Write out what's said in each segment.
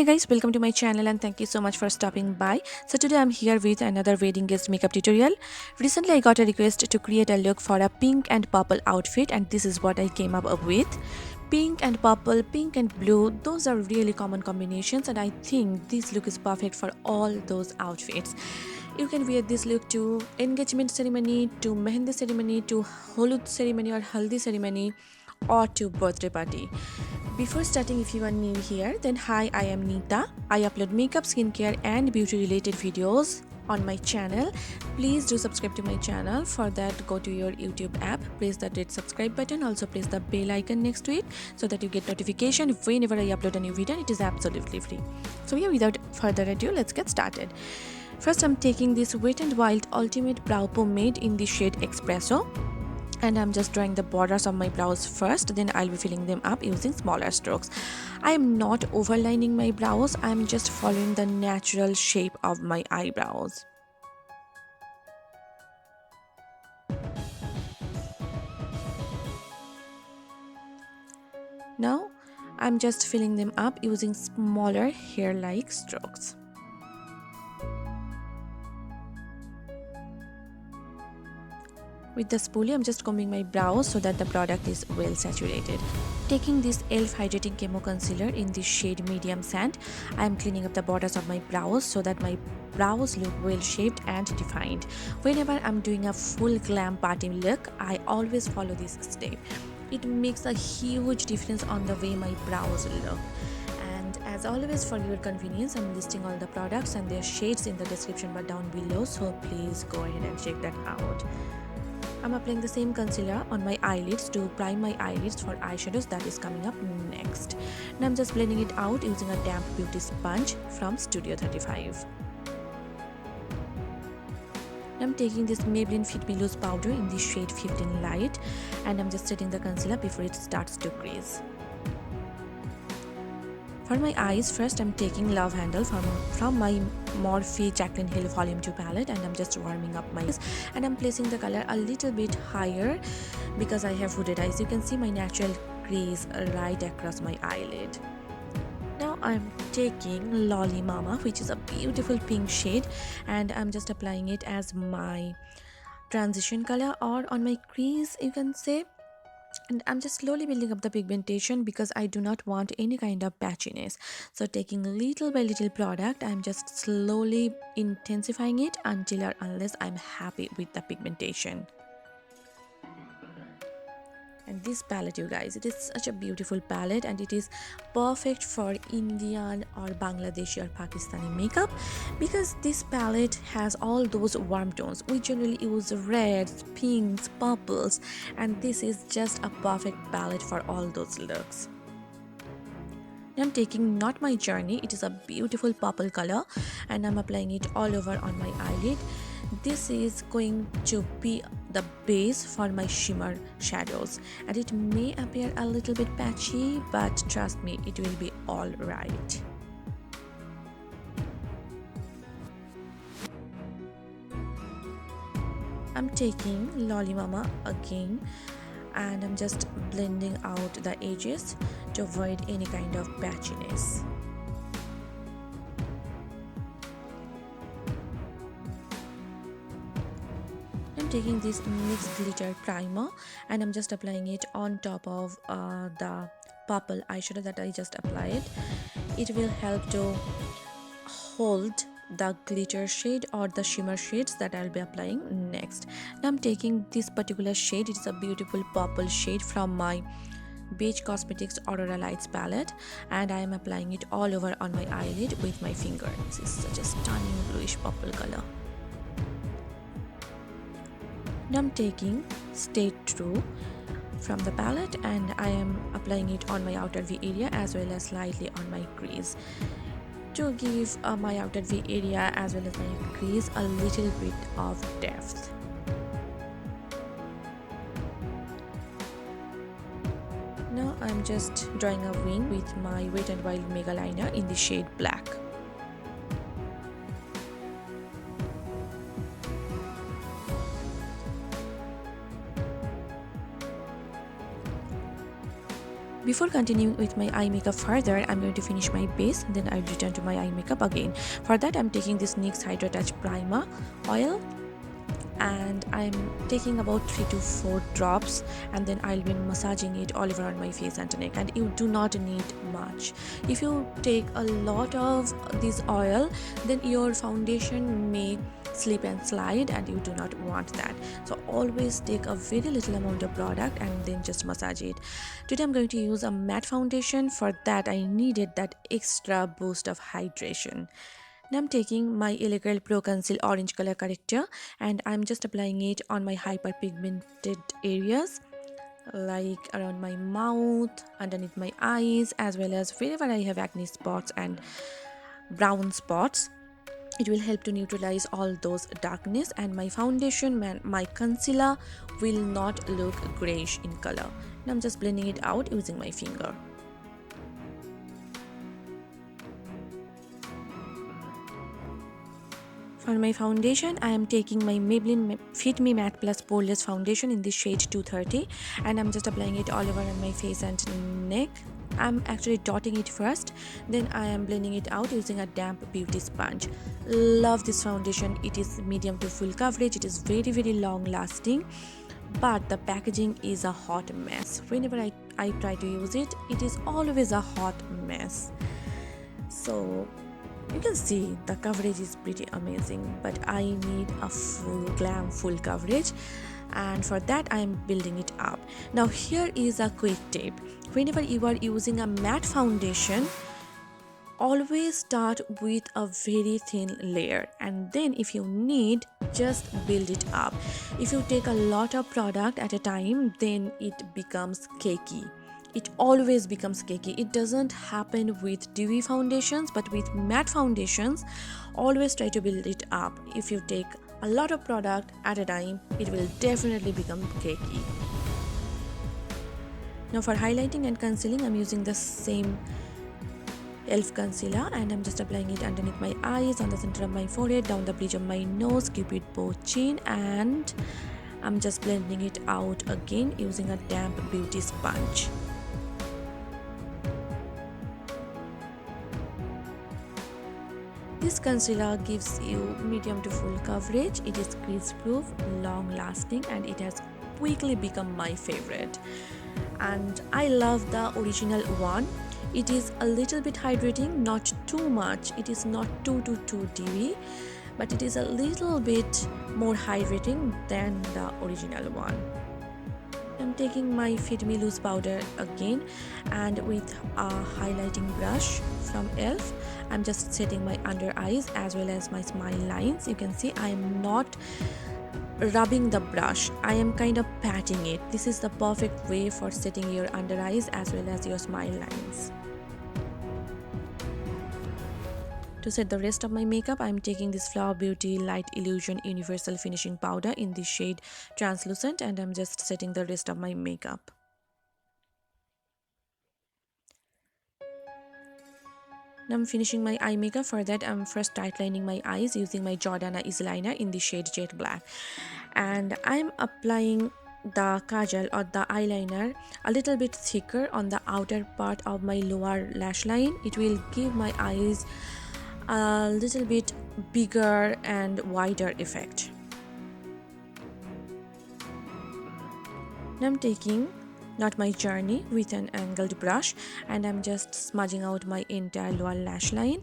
Hey guys, welcome to my channel and thank you so much for stopping by. So today I'm here with another wedding guest makeup tutorial. Recently I got a request to create a look for a pink and purple outfit and this is what I came up with. Pink and purple, pink and blue, those are really common combinations and I think this look is perfect for all those outfits. You can wear this look to engagement ceremony, to mehendi ceremony, to holud ceremony or haldi ceremony or to birthday party. Before starting, if you are new here, then hi, I am Nita. I upload makeup, skincare and beauty related videos on my channel. Please do subscribe to my channel. For that, go to your YouTube app, press the red subscribe button, also press the bell icon next to it so that you get notification whenever I upload a new video. It is absolutely free. So yeah, without further ado, let's get started. First, I'm taking this Wet n Wild Ultimate Brow Pomade in the shade Expresso. And I'm just drawing the borders of my brows first, then I'll be filling them up using smaller strokes. I am not overlining my brows, I'm just following the natural shape of my eyebrows. Now I'm just filling them up using smaller hair-like strokes. With the spoolie, I'm just combing my brows so that the product is well saturated. Taking this e.l.f. Hydrating Camo Concealer in the shade Medium Sand, I am cleaning up the borders of my brows so that my brows look well shaped and defined. Whenever I'm doing a full glam party look, I always follow this step. It makes a huge difference on the way my brows look. And as always, for your convenience, I'm listing all the products and their shades in the description bar down below, so please go ahead and check that out. I'm applying the same concealer on my eyelids to prime my eyelids for eyeshadows that is coming up next. Now I'm just blending it out using a damp beauty sponge from Studio 35. Now I'm taking this Maybelline Fit Me Loose powder in the shade 15 Light and I'm just setting the concealer before it starts to crease. For my eyes, first I'm taking Love Handle from my Morphe Jaclyn Hill Volume 2 palette and I'm just warming up my eyes and I'm placing the color a little bit higher because I have hooded eyes. You can see my natural crease right across my eyelid. Now I'm taking Lolly Mama, which is a beautiful pink shade, and I'm just applying it as my transition color or on my crease, you can say. And I'm just slowly building up the pigmentation because I do not want any kind of patchiness. So taking little by little product, I'm just slowly intensifying it until or unless I'm happy with the pigmentation. And this palette, you guys, it is such a beautiful palette and it is perfect for Indian or Bangladeshi or Pakistani makeup because this palette has all those warm tones. We generally use reds, pinks, purples, and this is just a perfect palette for all those looks. I'm taking Not My Journey, it is a beautiful purple color and I'm applying it all over on my eyelid. This is going to be the base for my shimmer shadows and it may appear a little bit patchy, but trust me, it will be all right. I'm taking Lolly Mama again and I'm just blending out the edges to avoid any kind of patchiness. I'm taking this mixed glitter primer and I'm just applying it on top of the purple eyeshadow that I just applied. It will help to hold the glitter shade or the shimmer shades that I'll be applying next. Now I'm taking this particular shade, it is a beautiful purple shade from my Beige Cosmetics Aurora Lights palette and I am applying it all over on my eyelid with my finger. This is such a stunning bluish purple color. Now I'm taking Stay True from the palette and I am applying it on my outer V area as well as slightly on my crease to give my outer V area as well as my crease a little bit of depth. Now I'm just drawing a wing with my Wet n Wild MegaLiner in the shade Black. Before continuing with my eye makeup further, I'm going to finish my base, then I'll return to my eye makeup again. For that, I'm taking this NYX Hydra Touch Primer oil, and I'm taking about 3 to 4 drops, and then I'll be massaging it all over on my face and neck. And you do not need much. If you take a lot of this oil, then your foundation may slip and slide, and you do not want that. So always take a very little amount of product and then just massage it. Today I'm going to use a matte foundation. For that I needed that extra boost of hydration. Now I'm taking my Eyelook Pro Conceal Orange Color Corrector, and I'm just applying it on my hyperpigmented areas, like around my mouth, underneath my eyes, as well as wherever I have acne spots and brown spots. It will help to neutralize all those darkness, and my foundation, my concealer will not look grayish in color. Now I'm just blending it out using my finger. For my foundation, I am taking my Maybelline Fit Me Matte Plus Poreless foundation in the shade 230, and I'm just applying it all over on my face and neck. I'm actually dotting it first, then I am blending it out using a damp beauty sponge. Love this foundation. It is medium to full coverage. It is very long lasting, but the packaging is a hot mess. Whenever I try to use it, it is always a hot mess. So you can see the coverage is pretty amazing, but I need a full coverage, and for that I am building it up. Now here is a quick tip. Whenever you are using a matte foundation, always start with a very thin layer, and then if you need, just build it up. If you take a lot of product at a time, then it becomes cakey. It always becomes cakey. It doesn't happen with dewy foundations, but with matte foundations, always try to build it up. If you take a lot of product at a time, it will definitely become cakey. Now for highlighting and concealing, I'm using the same e.l.f. concealer, and I'm just applying it underneath my eyes, on the center of my forehead, down the bridge of my nose, cupid bow chin, and I'm just blending it out again using a damp beauty sponge. This concealer gives you medium to full coverage. It is crease proof, long lasting, and it has quickly become my favorite. And I love the original one. It is a little bit hydrating, not too much. It is not too dewy, but it is a little bit more hydrating than the original one. I'm taking my Fit Me Loose powder again, and with a highlighting brush from e.l.f. I'm just setting my under eyes as well as my smile lines. You can see I am not rubbing the brush, I am kind of patting it. This is the perfect way for setting your under eyes as well as your smile lines. To set the rest of my makeup, I am taking this Flower Beauty Light Illusion Universal Finishing Powder in the shade Translucent, and I'm just setting the rest of my makeup. Now I'm finishing my eye makeup. For that, I'm first tightlining my eyes using my Jordana Eyeliner in the shade Jet Black. And I'm applying the kajal or the eyeliner a little bit thicker on the outer part of my lower lash line. It will give my eyes a little bit bigger and wider effect. Now I'm taking Not My Journey with an angled brush, and I'm just smudging out my entire lower lash line,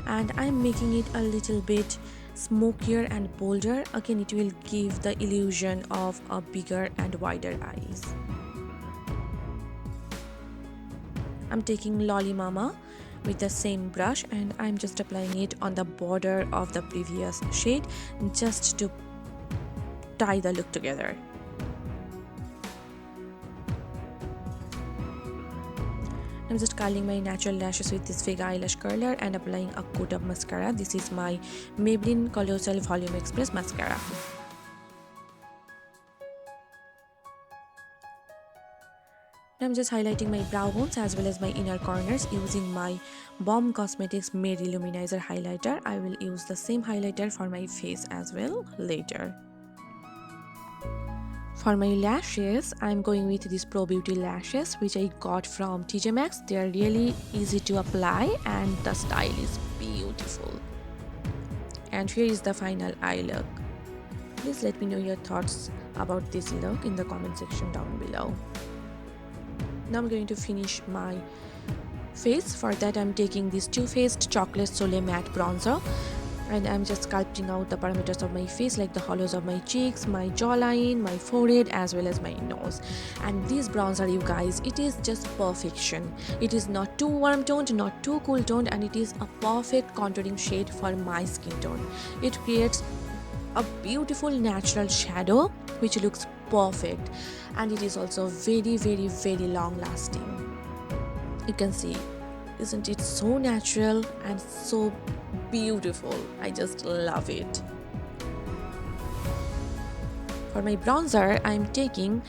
and I'm making it a little bit smokier and bolder. Again, it will give the illusion of a bigger and wider eyes. I'm taking Lolly Mama with the same brush, and I'm just applying it on the border of the previous shade just to tie the look together. I'm just curling my natural lashes with this Fake Eyelash Curler and applying a coat of mascara. This is my Maybelline Colossal Volume Express Mascara. Now I'm just highlighting my brow bones as well as my inner corners using my Balm Cosmetics Mary Luminizer highlighter. I will use the same highlighter for my face as well later. For my lashes, I'm going with these Pro Beauty lashes which I got from TJ Maxx. They are really easy to apply and the style is beautiful. And here is the final eye look. Please let me know your thoughts about this look in the comment section down below. Now I'm going to finish my face. For that I'm taking this Too Faced Chocolate Soleil Matte Bronzer and I'm just sculpting out the parameters of my face, like the hollows of my cheeks, my jawline, my forehead, as well as my nose. And this bronzer, you guys, it is just perfection. It is not too warm toned, not too cool toned, and it is a perfect contouring shade for my skin tone. It creates a beautiful natural shadow which looks perfect, and it is also very long lasting. You can see, isn't it so natural and so beautiful? I just love it. For my bronzer, I'm taking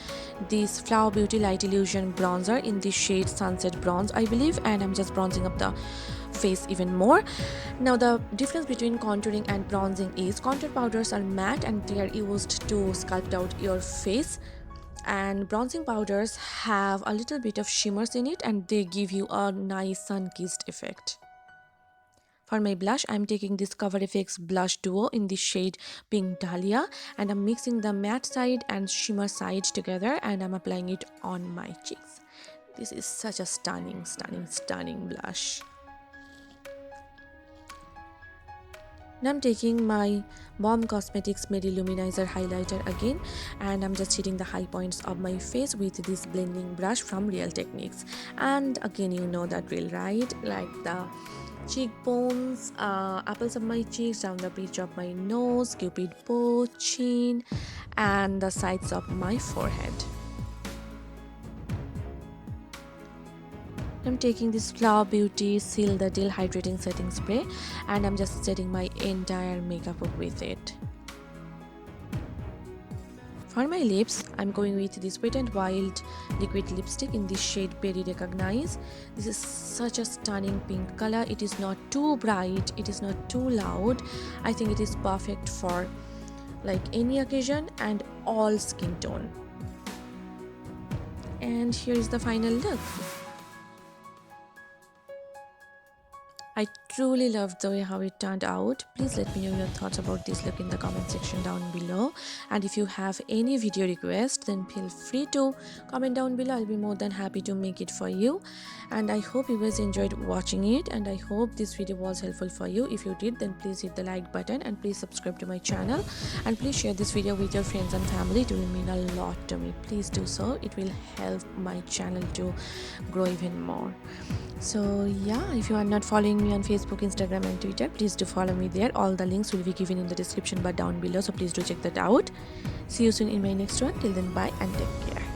this Flower Beauty Light Illusion bronzer in the shade Sunset Bronze, I believe, and I'm just bronzing up the face even more. Now the difference between contouring and bronzing is contour powders are matte and they are used to sculpt out your face, and bronzing powders have a little bit of shimmers in it and they give you a nice sun-kissed effect. For my blush, I'm taking this Cover FX blush duo in the shade Pink Dahlia, and I'm mixing the matte side and shimmer side together and I'm applying it on my cheeks. This is such a stunning blush. Now I'm taking my Balm Cosmetics Minizer highlighter again and I'm just hitting the high points of my face with this blending brush from Real Techniques. And again, you know that drill, right? Like the cheekbones, apples of my cheeks, down the bridge of my nose, cupid bow, chin, and the sides of my forehead. I'm taking this Flower Beauty Seal the Deal Hydrating Setting Spray and I'm just setting my entire makeup up with it. For my lips, I'm going with this Wet n Wild liquid lipstick in this shade Berry Recognize. This is such a stunning pink color. It is not too bright, it is not too loud. I think it is perfect for like any occasion and all skin tone. And here is the final look. I truly loved the way how it turned out. Please let me know your thoughts about this look in the comment section down below. And if you have any video request, then feel free to comment down below. I'll be more than happy to make it for you. And I hope you guys enjoyed watching it, and I hope this video was helpful for you. If you did, then please hit the like button and please subscribe to my channel, and please share this video with your friends and family. It will mean a lot to me. Please do so. It will help my channel to grow even more. So yeah, if you are not following me on Facebook, Instagram and Twitter, please do follow me there. All the links will be given in the description bar down below, so please do check that out. See you soon in my next one. Till then, bye and take care.